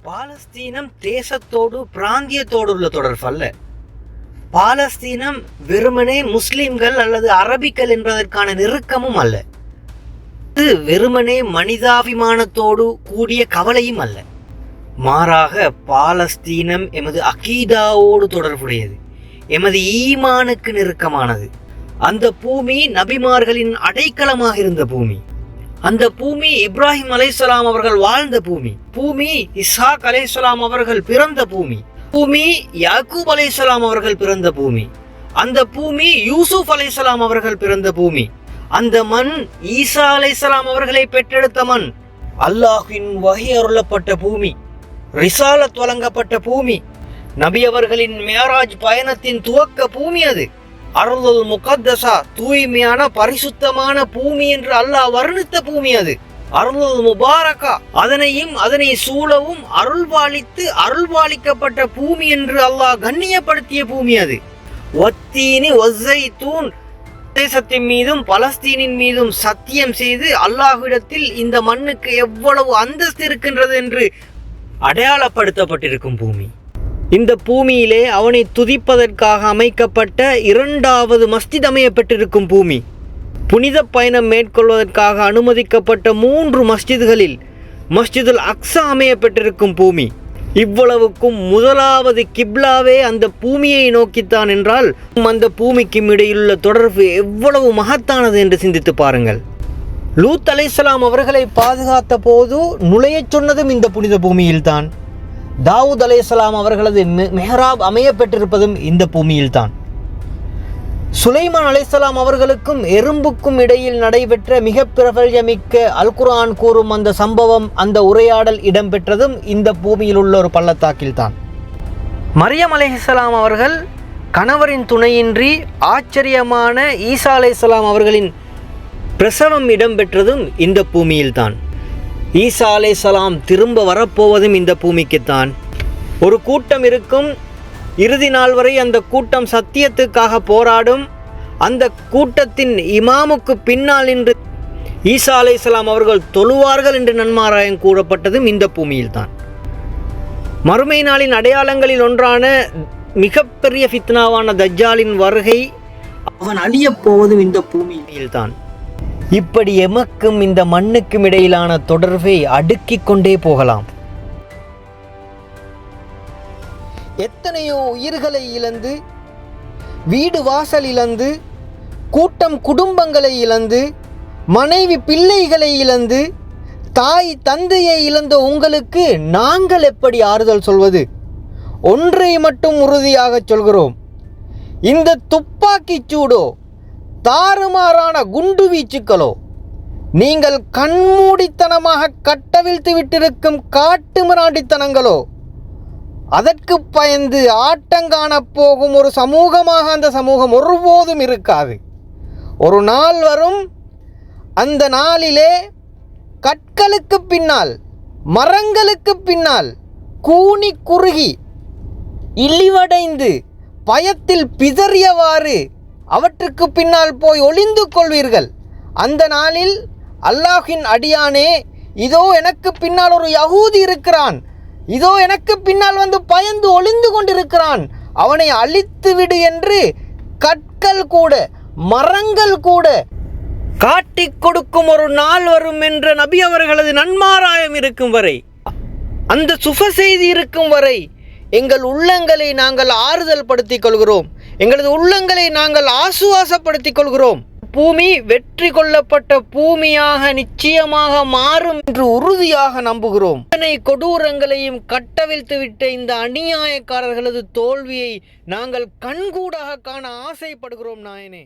பாலஸ்தீனம் தேசத்தோடு பிராந்தியத்தோடு உள்ள தொடர்பு அல்ல. பாலஸ்தீனம் வெறுமனே முஸ்லிம்கள் அல்லது அரபிகள் என்பதற்கான நெருக்கமும் அல்ல. இது வெறுமனே மனிதாபிமானத்தோடு கூடிய கவலையும் அல்ல. மாறாக பாலஸ்தீனம் எமது அகீதாவோடு தொடர்புடையது, எமது ஈமானுக்கு நெருக்கமானது. அந்த பூமி நபிமார்களின் அடைக்கலமாக இருந்த பூமி. அந்த பூமி இப்ராஹிம் அலைஹிஸ்ஸலாம் அவர்கள் வாழ்ந்த பூமி. பூமி இஸ்ஹாக் அலைஹிஸ்ஸலாம் அவர்கள் பிறந்த பூமி. பூமி யாக்கூப் அலைஹிஸ்ஸலாம் அவர்கள் பிறந்த பூமி. அந்த பூமி யூசுப் அலைஹிஸ்ஸலாம் அவர்கள் பிறந்த பூமி. அந்த மண் ஈசா அலைஹிஸ்ஸலாம் அவர்களை பெற்றெடுத்த மண். அல்லாஹ்வின் வஹி அருளப்பட்ட பூமி, ரிசாலத் வழங்கப்பட்ட பூமி, நபி அவர்களின் மியராஜ் பயணத்தின் துவக்க பூமி. அது அருள் முகத்தஸா, தூய்மையான பரிசுத்தமான பூமி என்று அல்லாஹ் வர்ணித்த பூமி. அது அருள் முபாரகா, அதனை சூழவும் அருள்பாலிக்கப்பட்ட பூமி என்று அல்லாஹ் கண்ணியப்படுத்திய பூமி. அது வத்தீனி வஸ்ஸைத்தூன், தேசத்தின் மீதும் பலஸ்தீனின் மீதும் சத்தியம் செய்து அல்லாஹ்விடத்தில் இந்த மண்ணுக்கு எவ்வளவு அந்தஸ்து இருக்கின்றது என்று அடையாளப்படுத்தப்பட்டிருக்கும் பூமி. இந்த பூமியிலே அவனை துதிப்பதற்காக அமைக்கப்பட்ட 2வது மஸ்ஜித் அமையப்பட்டிருக்கும் பூமி. புனித பயணம் மேற்கொள்வதற்காக அனுமதிக்கப்பட்ட 3 மஸ்ஜித்களில் மஸ்ஜிதுல் அக்ஸா அமையப்பட்டிருக்கும் பூமி. இவ்வளவுக்கும் முதலாவது கிப்லாவே அந்த பூமியை நோக்கித்தான் என்றால் அந்த பூமிக்கும் இடையிலுள்ள தொடர்பு எவ்வளவு மகத்தானது என்று சிந்தித்து பாருங்கள். லூத் அலைஹிஸ்ஸலாம் அவர்களை பாதுகாத்த போது நுழையச் சொன்னதும் இந்த புனித பூமியில்தான். தாவூத் அலைஹிஸ்ஸலாம் அவர்களது மெஹராப் அமையப்பட்டிருப்பதும் இந்த பூமியில்தான். சுலைமான் அலைஹிஸ்ஸலாம் அவர்களுக்கும் எறும்புக்கும் இடையில் நடைபெற்ற மிக பிரபல்யமிக்க அல் குர்ஆன் கூறும் அந்த சம்பவம், அந்த உரையாடல் இடம்பெற்றதும் இந்த பூமியில் உள்ள ஒரு பள்ளத்தாக்கில்தான். மரியம் அலைஹிஸ்ஸலாம் அவர்கள் கணவரின் துணையின்றி ஆச்சரியமான ஈசா அலைஹிஸ்ஸலாம் அவர்களின் பிரசவம் இடம்பெற்றதும் இந்த பூமியில்தான். ஈசா அலைஹிஸ்ஸலாம் திரும்ப வரப்போவதும் இந்த பூமிக்குத்தான். ஒரு கூட்டம் இருக்கும், இறுதி நாள் வரை அந்த கூட்டம் சத்தியத்துக்காக போராடும். அந்த கூட்டத்தின் இமாமுக்கு பின்னால் நின்று ஈசா அலைஹிஸ்ஸலாம் அவர்கள் தொழுவார்கள் என்று நன்மாராயம் கூறப்பட்டதும் இந்த பூமியில்தான். மறுமை நாளின் அடையாளங்களில் ஒன்றான மிகப்பெரிய ஃபித்னாவான தஜ்ஜாலின் வருகை, அவன் அழியப் போவதும் இந்த பூமியில்தான். இப்படி எமக்கும் இந்த மண்ணுக்கும் இடையிலான தொடர்பை அடுக்கிக் கொண்டே போகலாம். எத்தனையோ உயிர்களை இழந்து, வீடு வாசல் இழந்து, கூட்டம் குடும்பங்களை இழந்து, மனைவி பிள்ளைகளை இழந்து, தாய் தந்தையை இழந்த உங்களுக்கு நாங்கள் எப்படி ஆறுதல் சொல்வது? ஒன்றை மட்டும் உறுதியாக சொல்கிறோம், இந்த துப்பாக்கிச் சூடோ, தாறுமாறான குண்டு வீச்சுக்களோ, நீங்கள் கண்மூடித்தனமாக கட்டவிழ்த்து விட்டிருக்கும் காட்டு மிராண்டித்தனங்களோ, அதற்கு பயந்து ஆட்டங்காண போகும் ஒரு சமூகமாக அந்த சமூகம் ஒருபோதும் இருக்காது. ஒரு நாள் வரும், அந்த நாளிலே கற்களுக்கு பின்னால், மரங்களுக்கு பின்னால் கூனி குறுகி இழிவடைந்து பயத்தில் பிதறியவாறு அவற்றுக்கு பின்னால் போய் ஒளிந்து கொள்வீர்கள். அந்த நாளில் அல்லாஹ்வின் அடியானே, இதோ எனக்கு பின்னால் ஒரு யகூதி இருக்கிறான், இதோ எனக்கு பின்னால் வந்து பயந்து ஒளிந்து கொண்டிருக்கிறான், அவனை அழித்து விடு என்று கற்கள் கூட மரங்கள் கூட காட்டிக் கொடுக்கும் ஒரு நாள் வரும் என்ற நபி அவர்களது நன்மாராயம் இருக்கும் வரை, அந்த சுப செய்தி இருக்கும் வரை எங்கள் உள்ளங்களை நாங்கள் ஆறுதல் படுத்திக் கொள்கிறோம், எங்களது உள்ளங்களை நாங்கள் ஆசுவாசப்படுத்திக் கொள்கிறோம். பூமி வெற்றி கொள்ளப்பட்ட பூமியாக நிச்சயமாக மாறும் என்று உறுதியாக நம்புகிறோம். இத்தனை கொடூரங்களையும் கட்டவிழ்த்துவிட்ட இந்த அநியாயக்காரர்களது தோல்வியை நாங்கள் கண்கூடாக காண ஆசைப்படுகிறோம் நாயனே.